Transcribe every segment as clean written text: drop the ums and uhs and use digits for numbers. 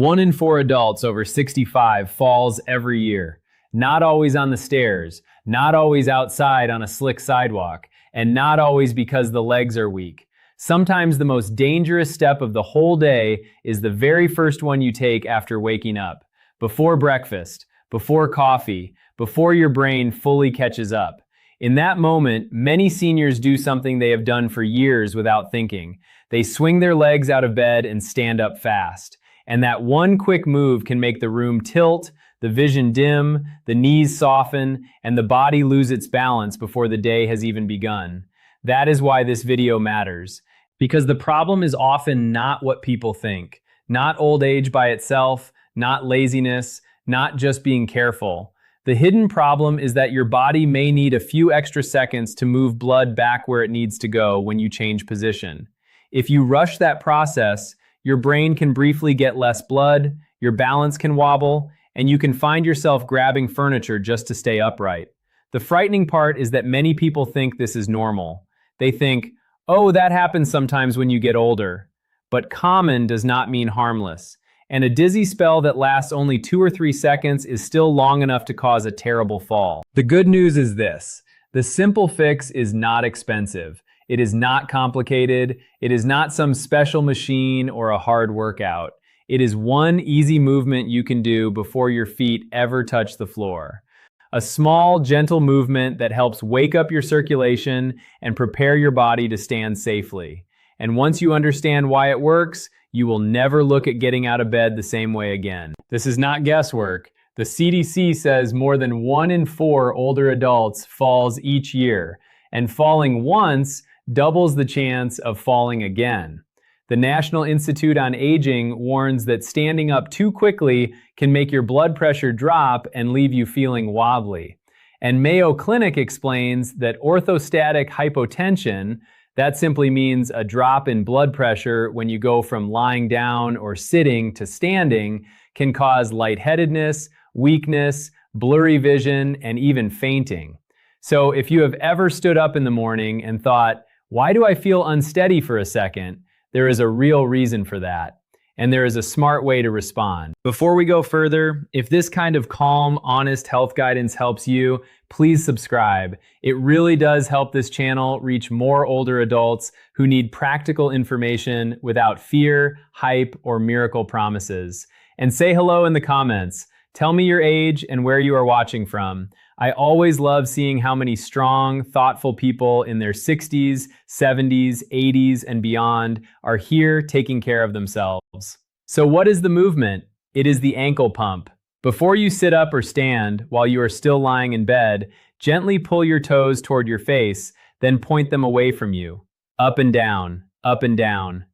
1 in 4 adults over 65 falls every year. Not always on the stairs, not always outside on a slick sidewalk, and not always because the legs are weak. Sometimes the most dangerous step of the whole day is the very first one you take after waking up. Before breakfast, before coffee, before your brain fully catches up. In that moment, many seniors do something they have done for years without thinking. They swing their legs out of bed and stand up fast. And that one quick move can make the room tilt, the vision dim, the knees soften, and the body lose its balance before the day has even begun. That is why this video matters. Because the problem is often not what people think. Not old age by itself, not laziness, not just being careful. The hidden problem is that your body may need a few extra seconds to move blood back where it needs to go when you change position. If you rush that process, your brain can briefly get less blood, your balance can wobble, and you can find yourself grabbing furniture just to stay upright. The frightening part is that many people think this is normal. They think, oh, that happens sometimes when you get older. But common does not mean harmless. And a dizzy spell that lasts only 2 or 3 seconds is still long enough to cause a terrible fall. The good news is this: the simple fix is not expensive. It is not complicated. It is not some special machine or a hard workout. It is one easy movement you can do before your feet ever touch the floor. A small, gentle movement that helps wake up your circulation and prepare your body to stand safely. And once you understand why it works, you will never look at getting out of bed the same way again. This is not guesswork. The CDC says more than 1 in 4 older adults falls each year, and falling once doubles the chance of falling again. The National Institute on Aging warns that standing up too quickly can make your blood pressure drop and leave you feeling wobbly. And Mayo Clinic explains that orthostatic hypotension, that simply means a drop in blood pressure when you go from lying down or sitting to standing, can cause lightheadedness, weakness, blurry vision, and even fainting. So if you have ever stood up in the morning and thought, why do I feel unsteady for a second? There is a real reason for that. And there is a smart way to respond. Before we go further, if this kind of calm, honest health guidance helps you, please subscribe. It really does help this channel reach more older adults who need practical information without fear, hype, or miracle promises. And say hello in the comments. Tell me your age and where you are watching from. I always love seeing how many strong, thoughtful people in their 60s, 70s, 80s, and beyond are here taking care of themselves. So what is the movement? It is the ankle pump. Before you sit up or stand while you are still lying in bed, gently pull your toes toward your face, then point them away from you. Up and down,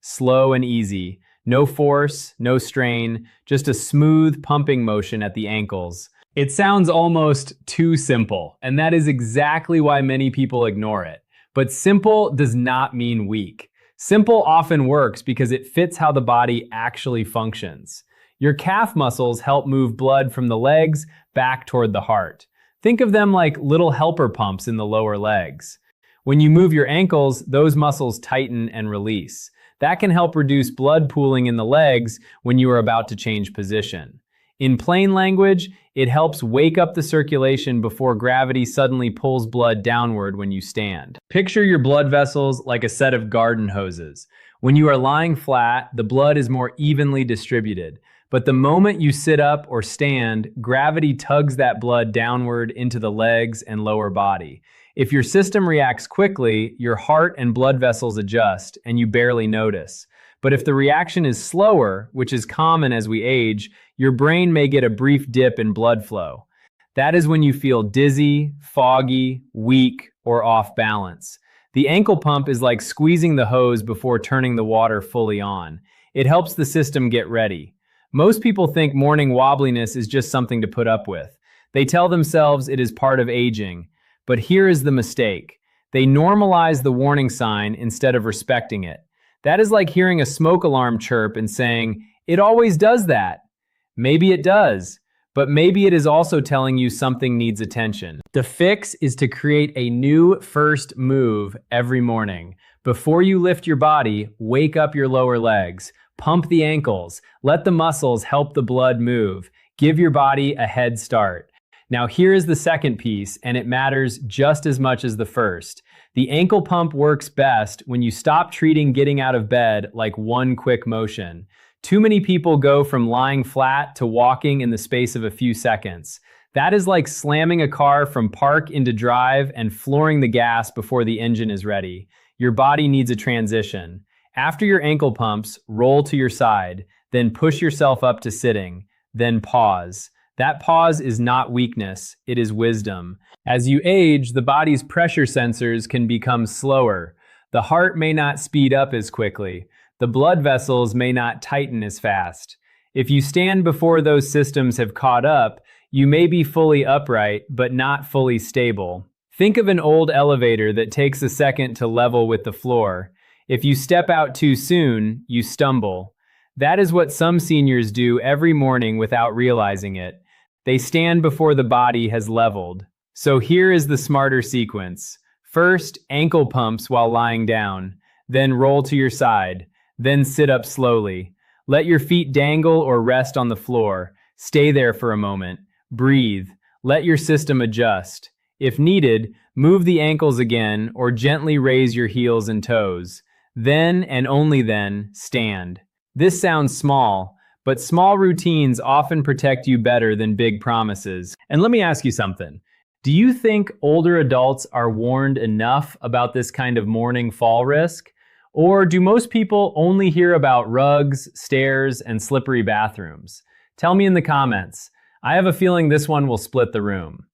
slow and easy. No force, no strain, just a smooth pumping motion at the ankles. It sounds almost too simple, and that is exactly why many people ignore it. But simple does not mean weak. Simple often works because it fits how the body actually functions. Your calf muscles help move blood from the legs back toward the heart. Think of them like little helper pumps in the lower legs. When you move your ankles, those muscles tighten and release. That can help reduce blood pooling in the legs when you are about to change position. In plain language, it helps wake up the circulation before gravity suddenly pulls blood downward when you stand. Picture your blood vessels like a set of garden hoses. When you are lying flat, the blood is more evenly distributed. But the moment you sit up or stand, gravity tugs that blood downward into the legs and lower body. If your system reacts quickly, your heart and blood vessels adjust, and you barely notice. But if the reaction is slower, which is common as we age, your brain may get a brief dip in blood flow. That is when you feel dizzy, foggy, weak, or off balance. The ankle pump is like squeezing the hose before turning the water fully on. It helps the system get ready. Most people think morning wobbliness is just something to put up with. They tell themselves it is part of aging. But here is the mistake. They normalize the warning sign instead of respecting it. That is like hearing a smoke alarm chirp and saying, "It always does that." Maybe it does, but maybe it is also telling you something needs attention. The fix is to create a new first move every morning. Before you lift your body, wake up your lower legs. Pump the ankles. Let the muscles help the blood move. Give your body a head start. Now here is the second piece, and it matters just as much as the first. The ankle pump works best when you stop treating getting out of bed like one quick motion. Too many people go from lying flat to walking in the space of a few seconds. That is like slamming a car from park into drive and flooring the gas before the engine is ready. Your body needs a transition. After your ankle pumps, roll to your side, then push yourself up to sitting, then pause. That pause is not weakness, it is wisdom. As you age, the body's pressure sensors can become slower. The heart may not speed up as quickly. The blood vessels may not tighten as fast. If you stand before those systems have caught up, you may be fully upright, but not fully stable. Think of an old elevator that takes a second to level with the floor. If you step out too soon, you stumble. That is what some seniors do every morning without realizing it. They stand before the body has leveled. So here is the smarter sequence. First, ankle pumps while lying down. Then roll to your side. Then sit up slowly. Let your feet dangle or rest on the floor. Stay there for a moment. Breathe. Let your system adjust. If needed, move the ankles again or gently raise your heels and toes. Then and only then, stand. This sounds small, but small routines often protect you better than big promises. And let me ask you something. Do you think older adults are warned enough about this kind of morning fall risk? Or do most people only hear about rugs, stairs, and slippery bathrooms? Tell me in the comments. I have a feeling this one will split the room.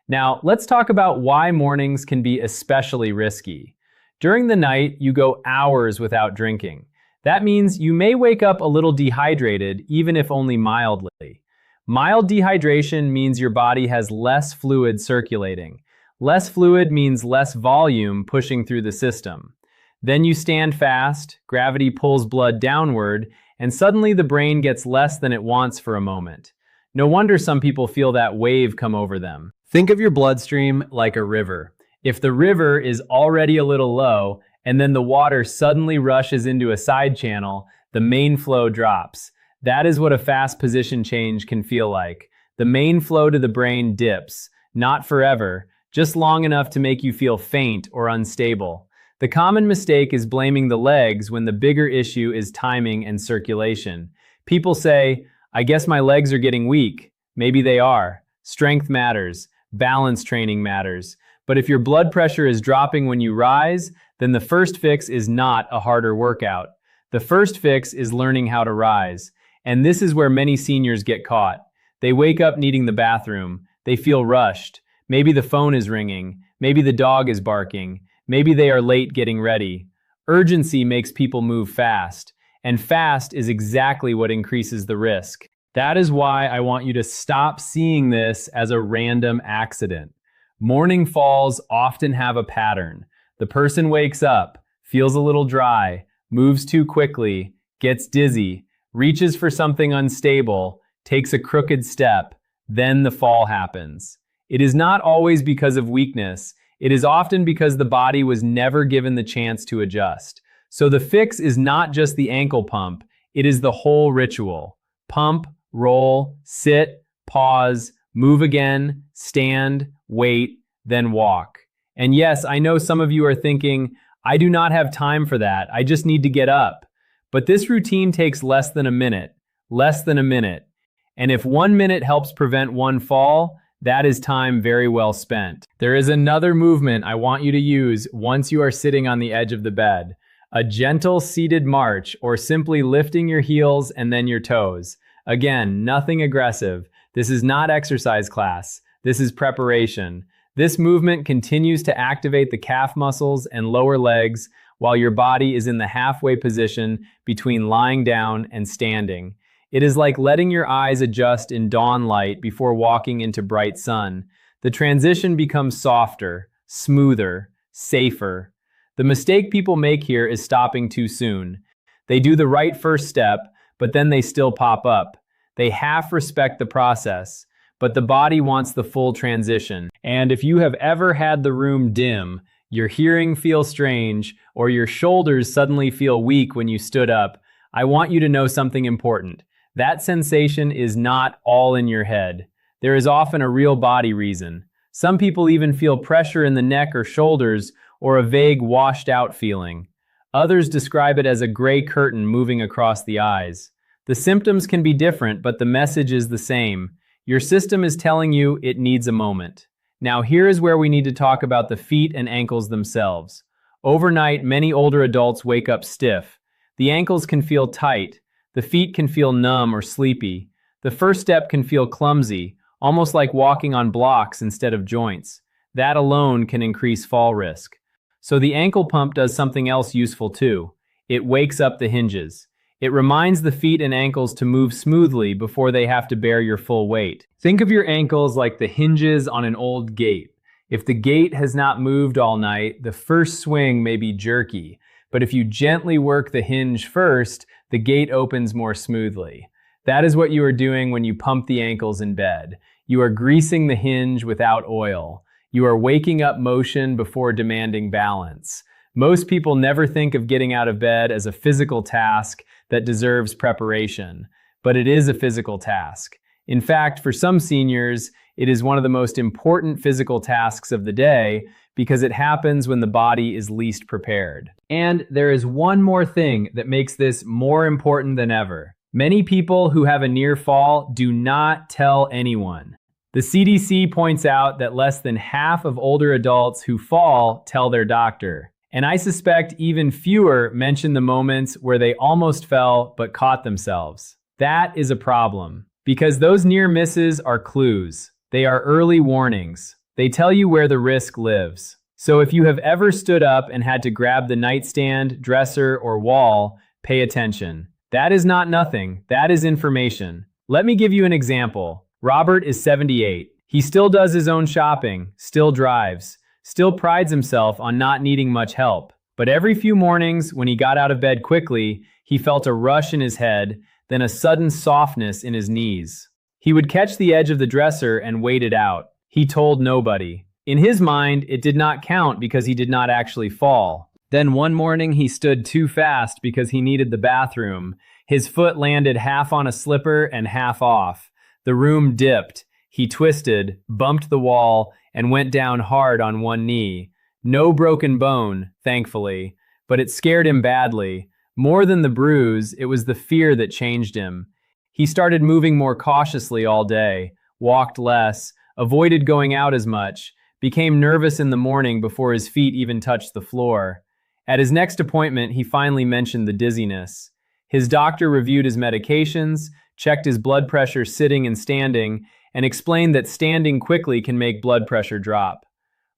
Now, let's talk about why mornings can be especially risky. During the night, you go hours without drinking. That means you may wake up a little dehydrated, even if only mildly. Mild dehydration means your body has less fluid circulating. Less fluid means less volume pushing through the system. Then you stand fast, gravity pulls blood downward, and suddenly the brain gets less than it wants for a moment. No wonder some people feel that wave come over them. Think of your bloodstream like a river. If the river is already a little low, and then the water suddenly rushes into a side channel, the main flow drops. That is what a fast position change can feel like. The main flow to the brain dips, not forever, just long enough to make you feel faint or unstable. The common mistake is blaming the legs when the bigger issue is timing and circulation. People say, "I guess my legs are getting weak." Maybe they are. Strength matters. Balance training matters. But if your blood pressure is dropping when you rise, then the first fix is not a harder workout. The first fix is learning how to rise. And this is where many seniors get caught. They wake up needing the bathroom. They feel rushed. Maybe the phone is ringing. Maybe the dog is barking. Maybe they are late getting ready. Urgency makes people move fast. And fast is exactly what increases the risk. That is why I want you to stop seeing this as a random accident. Morning falls often have a pattern. The person wakes up, feels a little dry, moves too quickly, gets dizzy, reaches for something unstable, takes a crooked step, then the fall happens. It is not always because of weakness. It is often because the body was never given the chance to adjust. So the fix is not just the ankle pump, it is the whole ritual. Pump, roll, sit, pause, move again, stand, wait, then walk. And yes, I know some of you are thinking, I do not have time for that. I just need to get up. But this routine takes less than a minute. Less than a minute. And if 1 minute helps prevent one fall, that is time very well spent. There is another movement I want you to use once you are sitting on the edge of the bed. A gentle seated march, or simply lifting your heels and then your toes. Again, nothing aggressive. This is not exercise class. This is preparation. This movement continues to activate the calf muscles and lower legs while your body is in the halfway position between lying down and standing. It is like letting your eyes adjust in dawn light before walking into bright sun. The transition becomes softer, smoother, safer. The mistake people make here is stopping too soon. They do the right first step, but then they still pop up. They half respect the process, but the body wants the full transition. And if you have ever had the room dim, your hearing feels strange, or your shoulders suddenly feel weak when you stood up, I want you to know something important. That sensation is not all in your head. There is often a real body reason. Some people even feel pressure in the neck or shoulders or a vague washed out feeling. Others describe it as a gray curtain moving across the eyes. The symptoms can be different, but the message is the same. Your system is telling you it needs a moment. Now here is where we need to talk about the feet and ankles themselves. Overnight, many older adults wake up stiff. The ankles can feel tight. The feet can feel numb or sleepy. The first step can feel clumsy, almost like walking on blocks instead of joints. That alone can increase fall risk. So the ankle pump does something else useful too. It wakes up the hinges. It reminds the feet and ankles to move smoothly before they have to bear your full weight. Think of your ankles like the hinges on an old gate. If the gate has not moved all night, the first swing may be jerky. But if you gently work the hinge first, the gate opens more smoothly. That is what you are doing when you pump the ankles in bed. You are greasing the hinge without oil. You are waking up motion before demanding balance. Most people never think of getting out of bed as a physical task that deserves preparation, but it is a physical task. In fact, for some seniors, it is one of the most important physical tasks of the day because it happens when the body is least prepared. And there is one more thing that makes this more important than ever. Many people who have a near fall do not tell anyone. The CDC points out that less than half of older adults who fall tell their doctor. And I suspect even fewer mention the moments where they almost fell but caught themselves. That is a problem, because those near misses are clues. They are early warnings. They tell you where the risk lives. So if you have ever stood up and had to grab the nightstand, dresser, or wall, pay attention. That is not nothing. That is information. Let me give you an example. Robert is 78. He still does his own shopping, still drives, still prides himself on not needing much help. But every few mornings, when he got out of bed quickly, he felt a rush in his head, then a sudden softness in his knees. He would catch the edge of the dresser and wait it out. He told nobody. In his mind, it did not count because he did not actually fall. Then one morning he stood too fast because he needed the bathroom. His foot landed half on a slipper and half off. The room dipped. He twisted, bumped the wall, and went down hard on one knee. No broken bone, thankfully, but it scared him badly. More than the bruise, it was the fear that changed him. He started moving more cautiously all day, walked less, avoided going out as much, became nervous in the morning before his feet even touched the floor. At his next appointment, he finally mentioned the dizziness. His doctor reviewed his medications, checked his blood pressure sitting and standing, and explained that standing quickly can make blood pressure drop.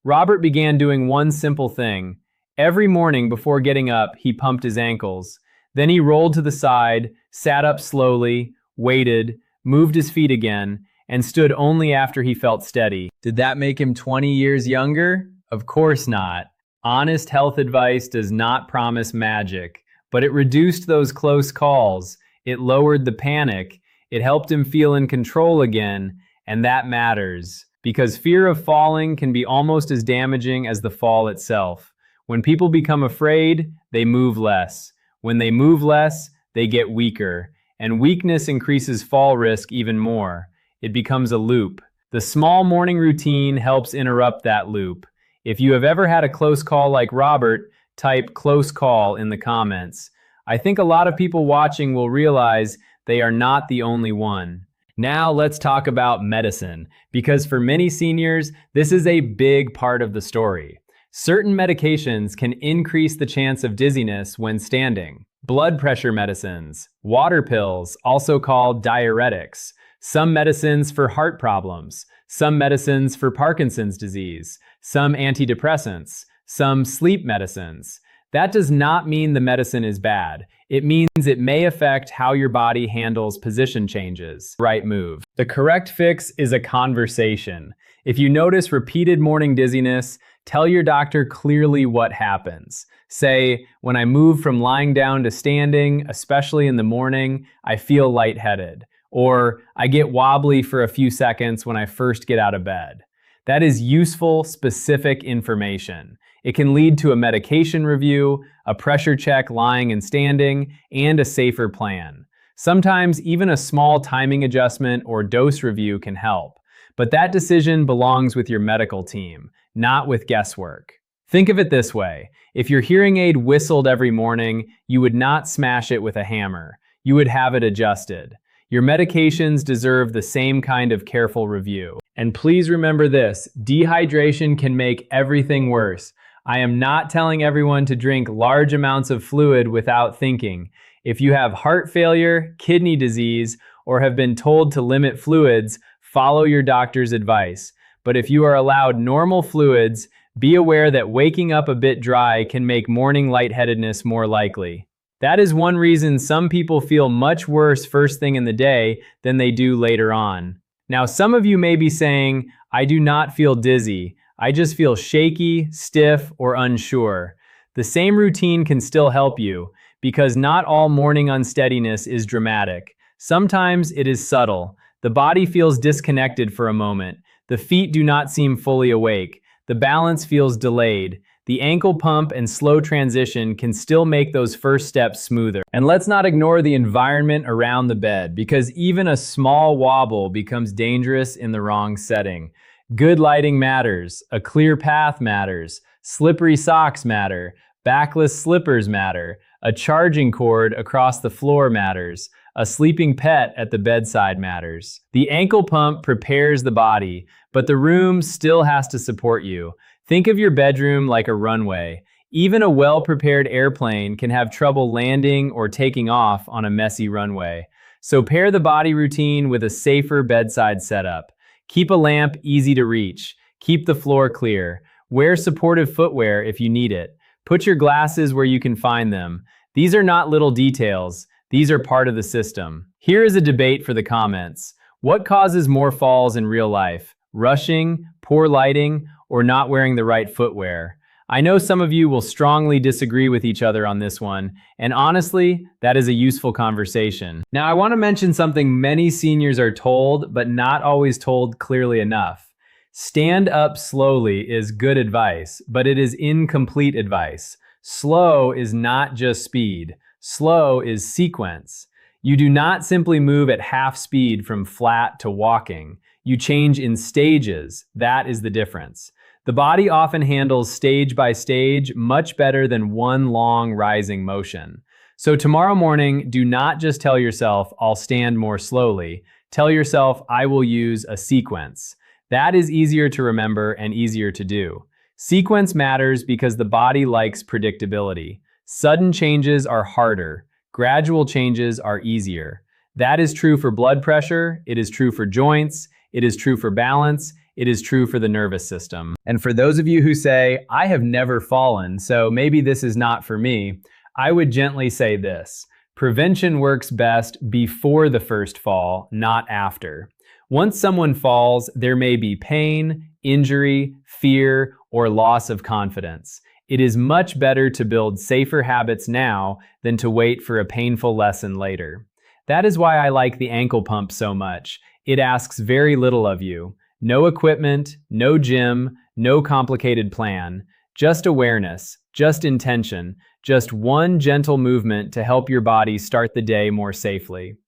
Robert began doing one simple thing. Every morning before getting up, he pumped his ankles. Then he rolled to the side, sat up slowly, waited, moved his feet again, and stood only after he felt steady. Did that make him 20 years younger? Of course not. Honest health advice does not promise magic, but it reduced those close calls. It lowered the panic. It helped him feel in control again, and that matters, because fear of falling can be almost as damaging as the fall itself. When people become afraid, they move less. When they move less, they get weaker, and weakness increases fall risk even more. It becomes a loop. The small morning routine helps interrupt that loop. If you have ever had a close call like Robert, type "close call" in the comments. I think a lot of people watching will realize they are not the only one. Now let's talk about medicine, because for many seniors, this is a big part of the story. Certain medications can increase the chance of dizziness when standing. Blood pressure medicines, water pills, also called diuretics, some medicines for heart problems, some medicines for Parkinson's disease, some antidepressants, some sleep medicines. That does not mean the medicine is bad. It means it may affect how your body handles position changes. Right move. The correct fix is a conversation. If you notice repeated morning dizziness, tell your doctor clearly what happens. Say, when I move from lying down to standing, especially in the morning, I feel lightheaded. Or I get wobbly for a few seconds when I first get out of bed. That is useful, specific information. It can lead to a medication review, a pressure check lying and standing, and a safer plan. Sometimes even a small timing adjustment or dose review can help. But that decision belongs with your medical team, not with guesswork. Think of it this way. If your hearing aid whistled every morning, you would not smash it with a hammer. You would have it adjusted. Your medications deserve the same kind of careful review. And please remember this, dehydration can make everything worse. I am not telling everyone to drink large amounts of fluid without thinking. If you have heart failure, kidney disease, or have been told to limit fluids, follow your doctor's advice. But if you are allowed normal fluids, be aware that waking up a bit dry can make morning lightheadedness more likely. That is one reason some people feel much worse first thing in the day than they do later on. Now, some of you may be saying, I do not feel dizzy. I just feel shaky, stiff, or unsure. The same routine can still help you, because not all morning unsteadiness is dramatic. Sometimes it is subtle. The body feels disconnected for a moment. The feet do not seem fully awake. The balance feels delayed. The ankle pump and slow transition can still make those first steps smoother. And let's not ignore the environment around the bed, because even a small wobble becomes dangerous in the wrong setting. Good lighting matters. A clear path matters. Slippery socks matter. Backless slippers matter. A charging cord across the floor matters. A sleeping pet at the bedside matters. The ankle pump prepares the body, but the room still has to support you. Think of your bedroom like a runway. Even a well-prepared airplane can have trouble landing or taking off on a messy runway. So pair the body routine with a safer bedside setup. Keep a lamp easy to reach. Keep the floor clear. Wear supportive footwear if you need it. Put your glasses where you can find them. These are not little details. These are part of the system. Here is a debate for the comments. What causes more falls in real life? Rushing, poor lighting, or not wearing the right footwear? I know some of you will strongly disagree with each other on this one, and honestly, that is a useful conversation. Now, I want to mention something many seniors are told, but not always told clearly enough. Stand up slowly is good advice, but it is incomplete advice. Slow is not just speed. Slow is sequence. You do not simply move at half speed from flat to walking. You change in stages. That is the difference. The body often handles stage by stage much better than one long rising motion. So tomorrow morning, do not just tell yourself, I'll stand more slowly. Tell yourself, I will use a sequence. That is easier to remember and easier to do. Sequence matters because the body likes predictability. Sudden changes are harder. Gradual changes are easier. That is true for blood pressure. It is true for joints. It is true for balance. It is true for the nervous system. And for those of you who say, I have never fallen, so maybe this is not for me, I would gently say this. Prevention works best before the first fall, not after. Once someone falls, there may be pain, injury, fear, or loss of confidence. It is much better to build safer habits now than to wait for a painful lesson later. That is why I like the ankle pump so much. It asks very little of you. No equipment, no gym, no complicated plan. Just awareness, just intention, just one gentle movement to help your body start the day more safely.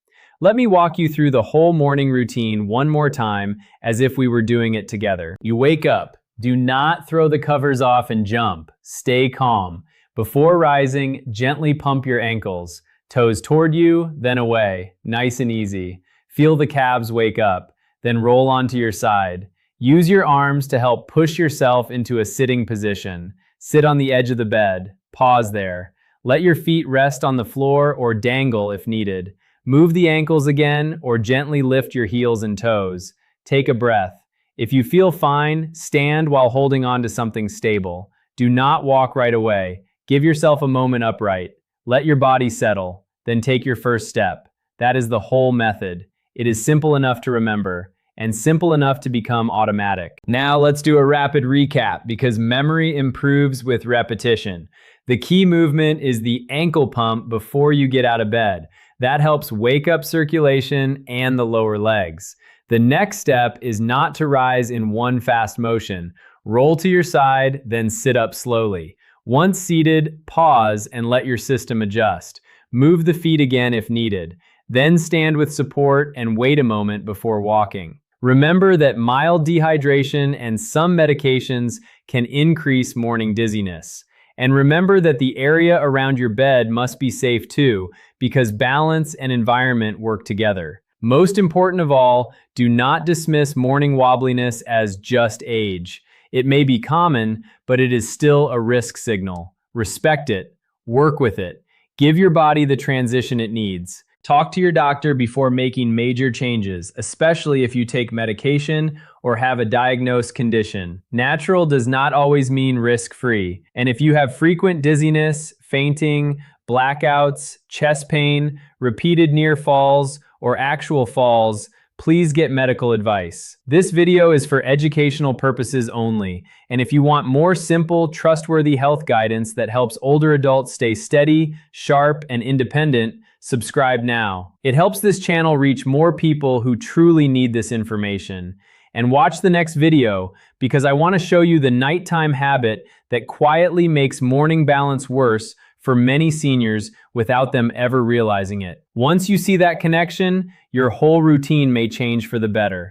Let me walk you through the whole morning routine one more time as if we were doing it together. You wake up. Do not throw the covers off and jump. Stay calm. Before rising, gently pump your ankles. Toes toward you, then away. Nice and easy. Feel the calves wake up. Then roll onto your side. Use your arms to help push yourself into a sitting position. Sit on the edge of the bed. Pause there. Let your feet rest on the floor or dangle if needed. Move the ankles again or gently lift your heels and toes. Take a breath. If you feel fine, stand while holding on to something stable. Do not walk right away. Give yourself a moment upright. Let your body settle. Then take your first step. That is the whole method. It is simple enough to remember and simple enough to become automatic. Now let's do a rapid recap because memory improves with repetition. The key movement is the ankle pump before you get out of bed. That helps wake up circulation and the lower legs. The next step is not to rise in one fast motion. Roll to your side, then sit up slowly. Once seated, pause and let your system adjust. Move the feet again if needed. Then stand with support and wait a moment before walking. Remember that mild dehydration and some medications can increase morning dizziness. And remember that the area around your bed must be safe too, because balance and environment work together. Most important of all, do not dismiss morning wobbliness as just age. It may be common, but it is still a risk signal. Respect it. Work with it. Give your body the transition it needs. Talk to your doctor before making major changes, especially if you take medication or have a diagnosed condition. Natural does not always mean risk-free. And if you have frequent dizziness, fainting, blackouts, chest pain, repeated near falls, or actual falls, please get medical advice. This video is for educational purposes only, and if you want more simple, trustworthy health guidance that helps older adults stay steady, sharp, and independent, subscribe now. It helps this channel reach more people who truly need this information. And watch the next video, because I want to show you the nighttime habit that quietly makes morning balance worse for many seniors without them ever realizing it. Once you see that connection, your whole routine may change for the better.